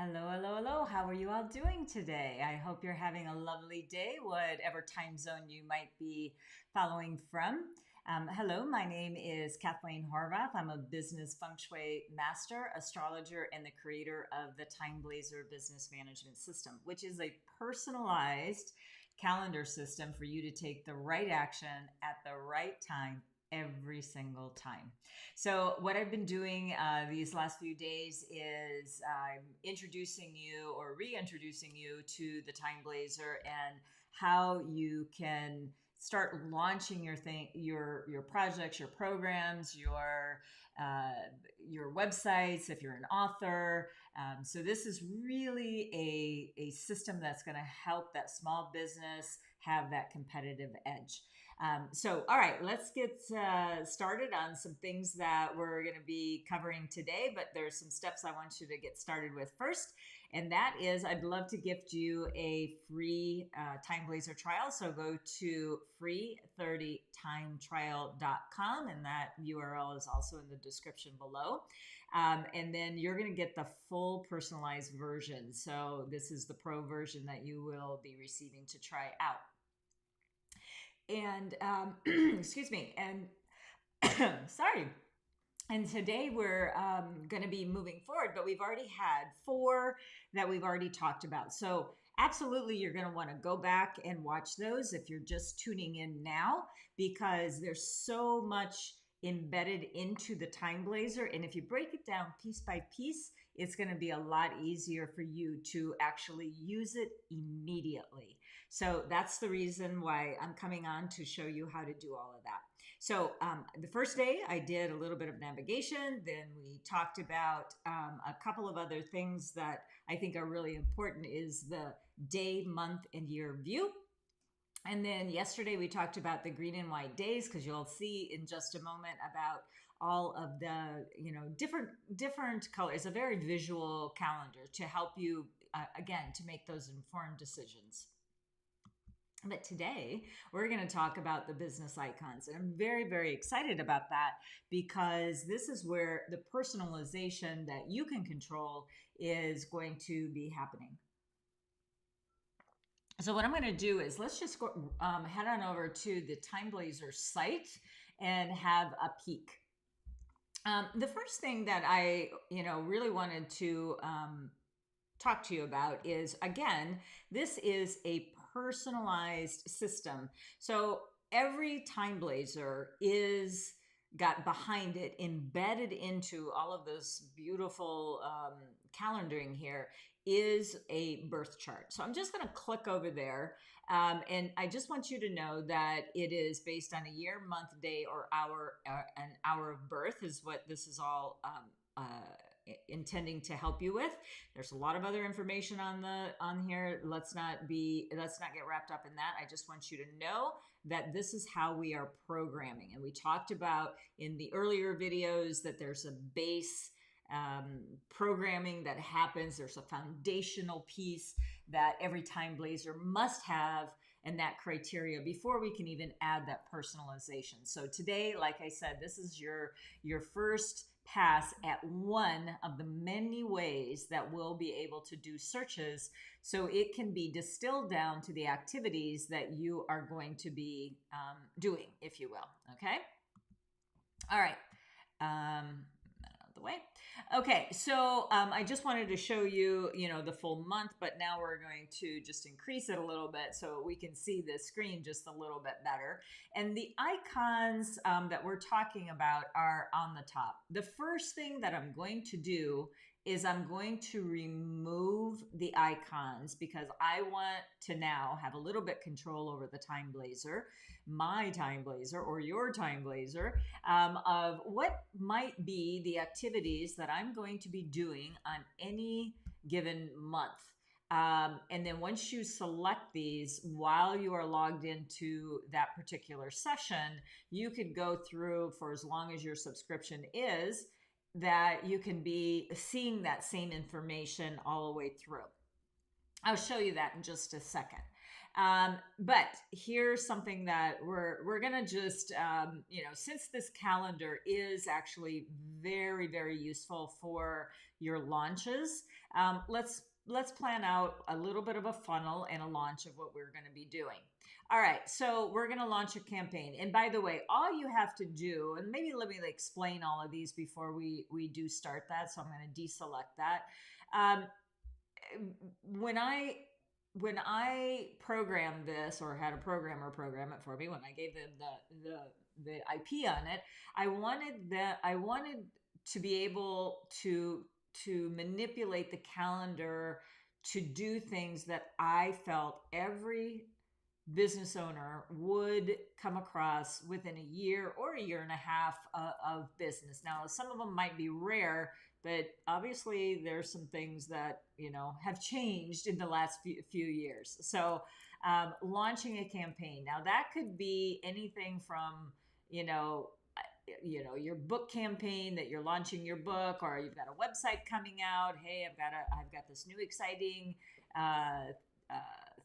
Hello, hello, hello. How are you all doing today? I hope you're having a lovely day, whatever time zone you might be following from. Hello, my name is Kathleen Horvath. I'm a business feng shui master, astrologer, and the creator of the TimeBlazr business management system, which is a personalized calendar system for you to take the right action at the right time every single time. So what I've been doing these last few days is I'm introducing you or reintroducing you to the TimeBlazr and how you can start launching your projects, your programs, your websites if you're an author. So this is really a system that's going to help that small business have that competitive edge. All right, let's get started on some things that we're going to be covering today, but there's some steps I want you to get started with first, and that is I'd love to gift you a free TimeBlazr trial. So go to free30timetrial.com, and that URL is also in the description below. And then you're going to get the full personalized version. So this is the pro version that you will be receiving to try out. And excuse me, and sorry. And today we're going to be moving forward, but we've already had 4 that we've already talked about. So absolutely, you're going to want to go back and watch those if you're just tuning in now, because there's so much embedded into the TimeBlazr. And if you break it down piece by piece, it's going to be a lot easier for you to actually use it immediately. So that's the reason why I'm coming on to show you how to do all of that. So the first day I did a little bit of navigation. Then we talked about a couple of other things that I think are really important is the day, month, and year view. And then yesterday we talked about the green and white days, because you'll see in just a moment about all of the different colors. A very visual calendar to help you again to make those informed decisions. But today we're going to talk about the business icons, and I'm very, very excited about that, because this is where the personalization that you can control is going to be happening. So what I'm going to do is let's just go, head on over to the TimeBlazr site and have a peek. The first thing that I really wanted to talk to you about is, again, this is a personalized system. So every TimeBlazr is got behind it, embedded into all of this beautiful calendaring here, is a birth chart. So I'm just going to click over there. And I just want you to know that it is based on a year, month, day, or hour, an hour of birth is what this is all intending to help you with. There's a lot of other information on here. Let's not get wrapped up in that. I just want you to know that this is how we are programming. And we talked about in the earlier videos that there's a base programming that happens. There's a foundational piece that every TimeBlazr must have, and that criteria before we can even add that personalization. So today, like I said, this is your first pass at one of the many ways that we'll be able to do searches, so it can be distilled down to the activities that you are going to be doing, if you will. Okay. All right. The way. Okay, so I just wanted to show you, the full month, but now we're going to just increase it a little bit so we can see the screen just a little bit better. And the icons that we're talking about are on the top. The first thing that I'm going to do is I'm going to remove the icons, because I want to now have a little bit control over the TimeBlazr, my TimeBlazr or your TimeBlazr, of what might be the activities that I'm going to be doing on any given month. And then once you select these while you are logged into that particular session, you could go through for as long as your subscription is, that you can be seeing that same information all the way through. I'll show you that in just a second. But here's something that we're gonna just since this calendar is actually very, very useful for your launches, let's plan out a little bit of a funnel and a launch of what we're going to be doing. All right, so we're going to launch a campaign, and by the way, all you have to do, and maybe let me explain all of these before we do start that. So I'm going to deselect that. Um, when I programmed this, or had a programmer program it for me, when I gave them the IP on it, I wanted to be able to manipulate the calendar to do things that I felt every business owner would come across within a year or a year and a half of business. Now, some of them might be rare, but obviously there's some things that have changed in the last few years. So launching a campaign, now that could be anything from your book campaign, that you're launching your book, or you've got a website coming out. Hey, I've got this new exciting uh,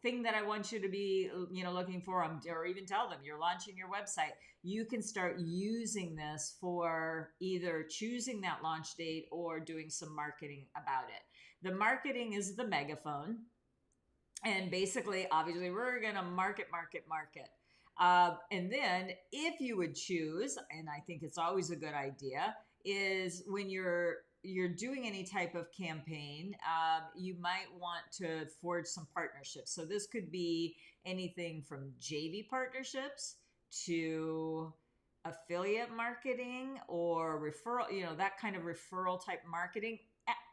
thing that I want you to be looking for, or even tell them you're launching your website. You can start using this for either choosing that launch date or doing some marketing about it. The marketing is the megaphone, and basically, obviously, we're going to market. And then if you would choose, and I think it's always a good idea, is when you're doing any type of campaign, you might want to forge some partnerships. So this could be anything from JV partnerships to affiliate marketing or referral, that kind of referral type marketing,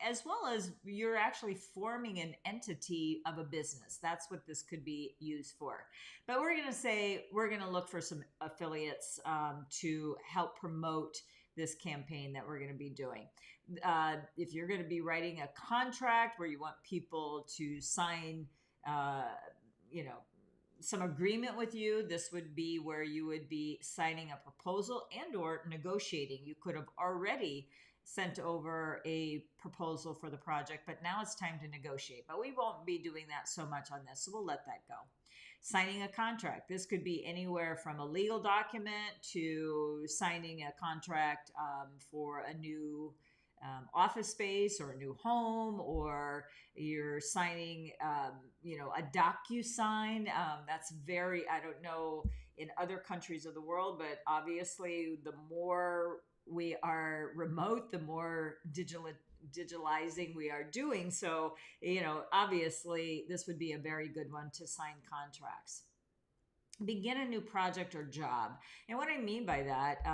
as well as you're actually forming an entity of a business. That's what this could be used for. But we're going to look for some affiliates to help promote this campaign that we're going to be doing. If you're going to be writing a contract where you want people to sign, some agreement with you, this would be where you would be signing a proposal and or negotiating. You could have already sent over a proposal for the project, but now it's time to negotiate. But we won't be doing that so much on this, so we'll let that go. Signing a contract. This could be anywhere from a legal document to signing a contract for a new office space or a new home, or you're signing, a DocuSign. That's I don't know in other countries of the world, but obviously the more we are remote, the more digitalizing we are doing. So, obviously this would be a very good one to sign contracts. Begin a new project or job. And what I mean by that,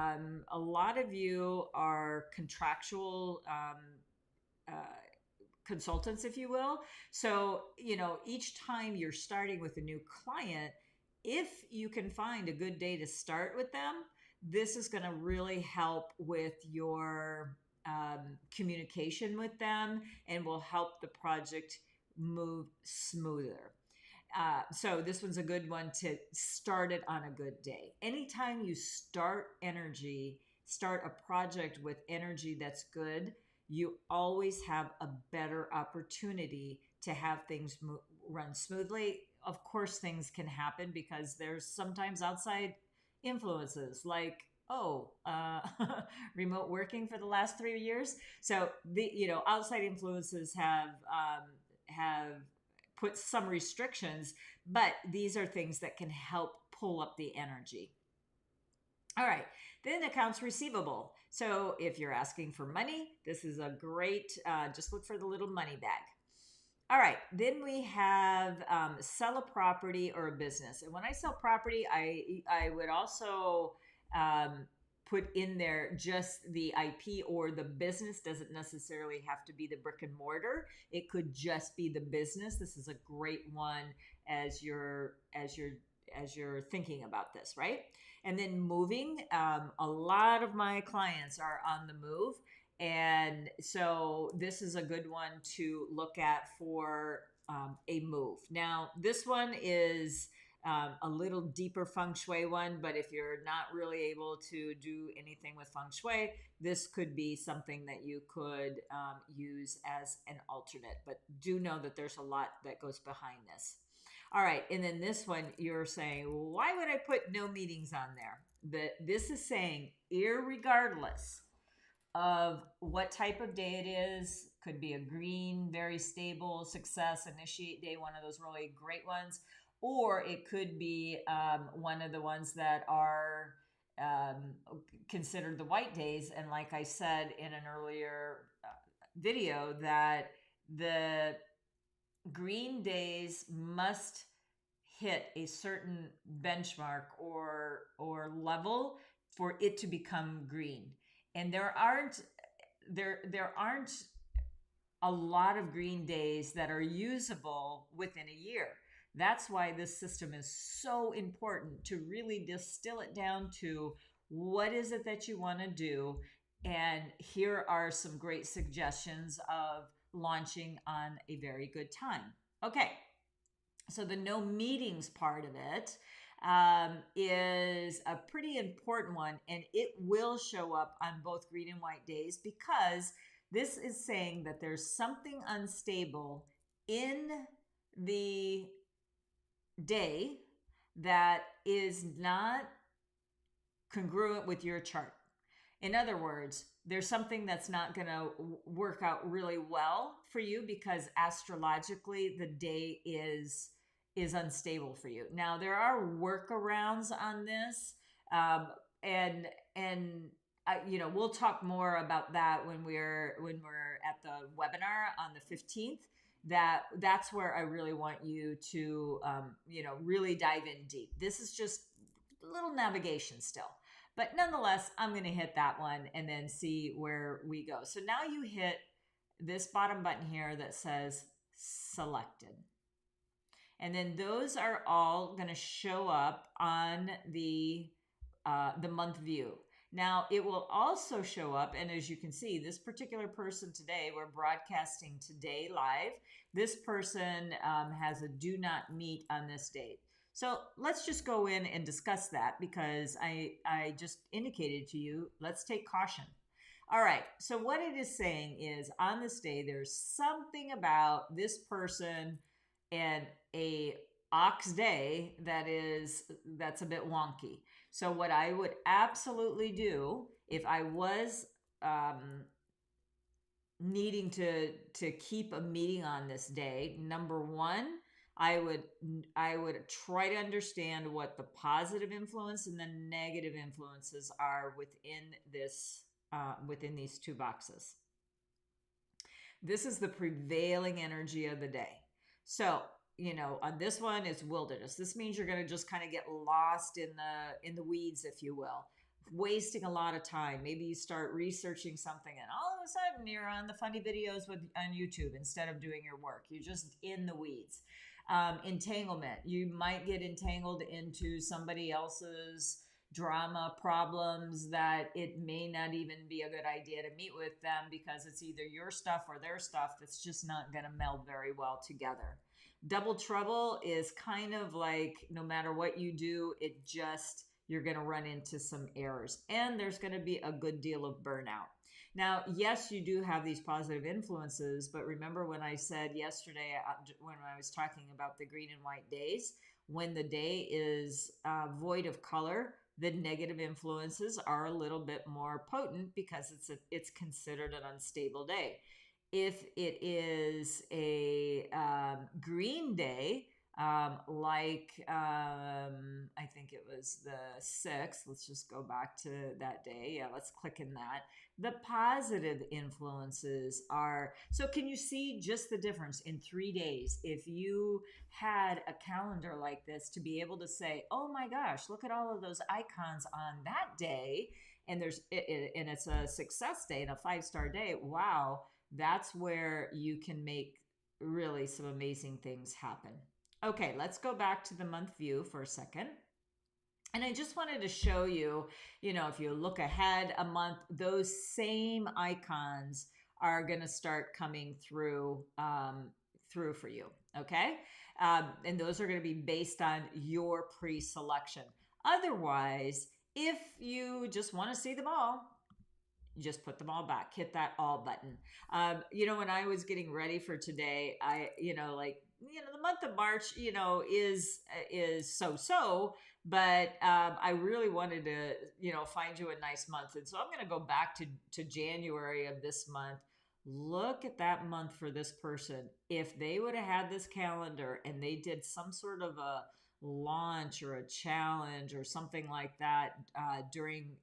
a lot of you are contractual consultants, if you will. So, each time you're starting with a new client, if you can find a good day to start with them, this is going to really help with your communication with them and will help the project move smoother. So this one's a good one to start it on a good day. Anytime you start a project with energy that's good, you always have a better opportunity to have things run smoothly. Of course, things can happen because there's sometimes outside influences like remote working for the last 3 years. So the outside influences have put some restrictions, but these are things that can help pull up the energy. All right, then accounts receivable. So if you're asking for money, this is a great, just look for the little money bag. All right, then we have sell a property or a business. And when I sell property, I would also put in there just the IP, or the business doesn't necessarily have to be the brick and mortar. It could just be the business. This is a great one as you're thinking about this, right? And then moving. A lot of my clients are on the move. And so this is a good one to look at for a move. Now, this one is a little deeper feng shui one, but if you're not really able to do anything with feng shui, this could be something that you could use as an alternate. But do know that there's a lot that goes behind this. All right. And then this one, you're saying, why would I put no meetings on there? But this is saying, irregardless of what type of day it is, could be a green, very stable success, initiate day, one of those really great ones, or it could be one of the ones that are um, considered the white days. And like I said in an earlier video, that the green days must hit a certain benchmark or level for it to become green. And there aren't a lot of green days that are usable within a year. That's why this system is so important, to really distill it down to what is it that you want to do. And here are some great suggestions of launching on a very good time. Okay, so the no meetings part of it is a pretty important one, and it will show up on both green and white days, because this is saying that there's something unstable in the day that is not congruent with your chart. In other words, there's something that's not going to work out really well for you, because astrologically the day is unstable for you. Now, there are workarounds on this, and we'll talk more about that when we're at the webinar on the 15th. That's where I really want you to really dive in deep. This is just a little navigation still. But nonetheless, I'm going to hit that one and then see where we go. So now you hit this bottom button here that says selected. And then those are all going to show up on the month view. Now, it will also show up, and as you can see, this particular person today, we're broadcasting today live. This person has a do not meet on this date. So let's just go in and discuss that, because I just indicated to you, let's take caution. All right, so what it is saying is, on this day, there's something about this person and a ox day that's a bit wonky. So what I would absolutely do if I was needing to keep a meeting on this day, number one, I would try to understand what the positive influence and the negative influences are within these two boxes. This is the prevailing energy of the day. So, on this one is wilderness. This means you're going to just kind of get lost in the weeds, if you will, wasting a lot of time. Maybe you start researching something, and all of a sudden you're on the funny videos on YouTube instead of doing your work. You're just in the weeds. Entanglement. You might get entangled into somebody else's drama problems that it may not even be a good idea to meet with them, because it's either your stuff or their stuff that's just not going to meld very well together. Double trouble is kind of like, no matter what you do, you're going to run into some errors, and there's going to be a good deal of burnout. Now, yes, you do have these positive influences, but remember when I said yesterday, when I was talking about the green and white days, when the day is void of color, the negative influences are a little bit more potent, because it's considered an unstable day. If it is a green day, I think it was the 6th. Let's just go back to that day. Yeah, let's click in that. The positive influences are, so can you see just the difference in 3 days? If you had a calendar like this, to be able to say, oh my gosh, look at all of those icons on that day, and it's a success day and a 5-star day. Wow, that's where you can make really some amazing things happen. Okay, let's go back to the month view for a second. And I just wanted to show you, if you look ahead a month, those same icons are going to start coming through for you, okay? And those are going to be based on your pre-selection. Otherwise, if you just want to see them all, just put them all back, hit that all button. When I was getting ready for today, the month of March, is so, but I really wanted to, find you a nice month. And so I'm going to go back to January of this month. Look at that month for this person. If they would have had this calendar and they did some sort of a launch or a challenge or something like that during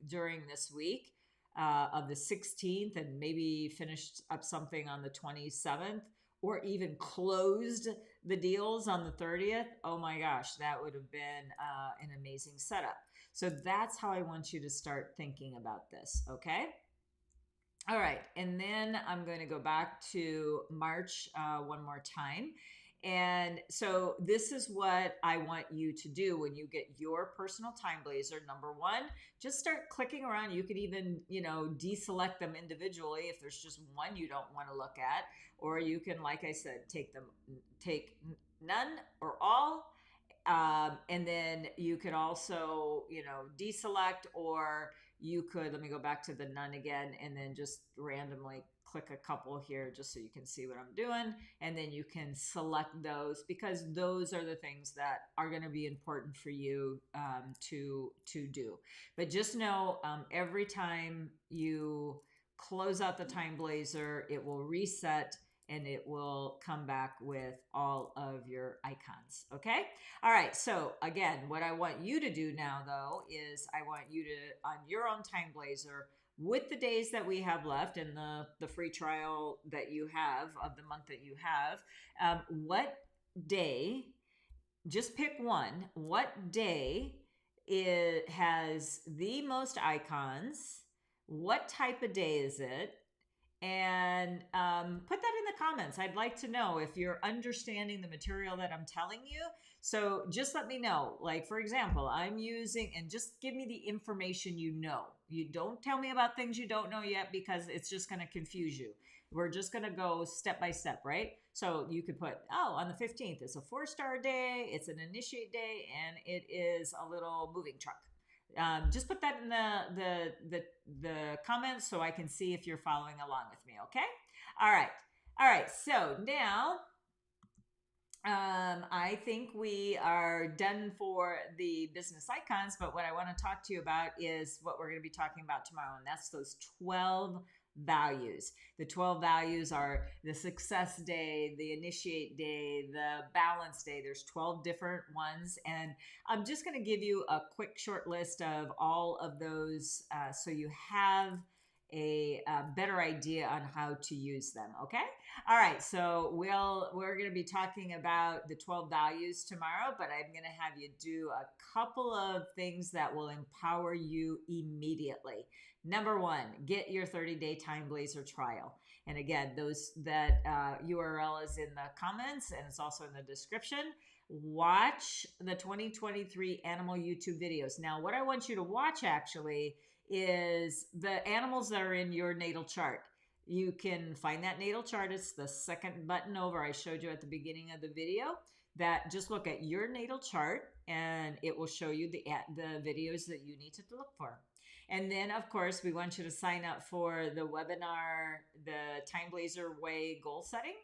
this week, of the 16th, and maybe finished up something on the 27th, or even closed the deals on the 30th, oh my gosh, that would have been an amazing setup. So that's how I want you to start thinking about this, okay? All right, and then I'm going to go back to March one more time. And so this is what I want you to do when you get your personal TimeBlazr. Number one, just start clicking around. You could even, deselect them individually if there's just one you don't want to look at, or you can, like I said, take none or all. And then you could also, deselect, or you could, let me go back to the none again, and then just randomly click a couple here just so you can see what I'm doing. And then you can select those, because those are the things that are going to be important for you to do. But just know every time you close out the TimeBlazr, it will reset and it will come back with all of your icons. Okay. All right. So again, what I want you to do now though, is I want you to, on your own TimeBlazr, with the days that we have left and the free trial that you have of the month that you have, what day, just pick one, what day has the most icons, what type of day is it, and put that in the comments. I'd like to know if you're understanding the material that I'm telling you. So just let me know. Like, for example, I'm using, and just give me the information you know. You don't tell me about things you don't know yet, because it's just going to confuse you. We're just going to go step by step, right? So you could put, on the 15th, it's a 4-star day, it's an initiate day, and it is a little moving truck. Just put that in the comments so I can see if you're following along with me. Okay. All right. So now, I think we are done for the business icons, but what I want to talk to you about is what we're going to be talking about tomorrow. And that's those 12 values. The 12 values are the success day, the initiate day, the balance day. There's 12 different ones. And I'm just going to give you a quick short list of all of those so you have a better idea on how to use them. Okay. All right. So we're going to be talking about the 12 values tomorrow, but I'm going to have you do a couple of things that will empower you immediately. Number one, get your 30-day TimeBlazr trial. And again, that URL is in the comments, and it's also in the description. Watch the 2023 animal YouTube videos. Now, what I want you to watch actually is the animals that are in your natal chart. You can find that natal chart. It's the second button over. I showed you at the beginning of the video. That just look at your natal chart, and it will show you the videos that you need to look for. And then, of course, we want you to sign up for the webinar, the TimeBlazr Way Goal Setting.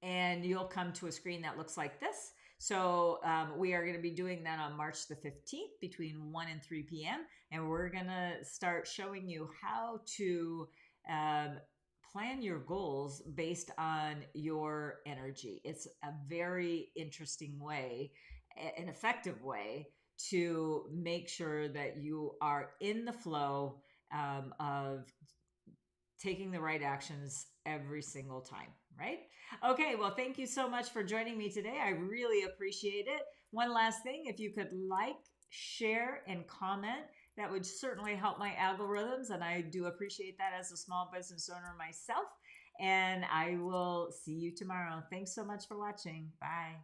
And you'll come to a screen that looks like this. So we are going to be doing that on March the 15th between 1 and 3 p.m. And we're going to start showing you how to plan your goals based on your energy. It's a very interesting way, an effective way to make sure that you are in the flow of taking the right actions every single time, right? Okay, well, thank you so much for joining me today. I really appreciate it. One last thing, if you could like, share, and comment, that would certainly help my algorithms, and I do appreciate that as a small business owner myself. And I will see you tomorrow. Thanks so much for watching. Bye.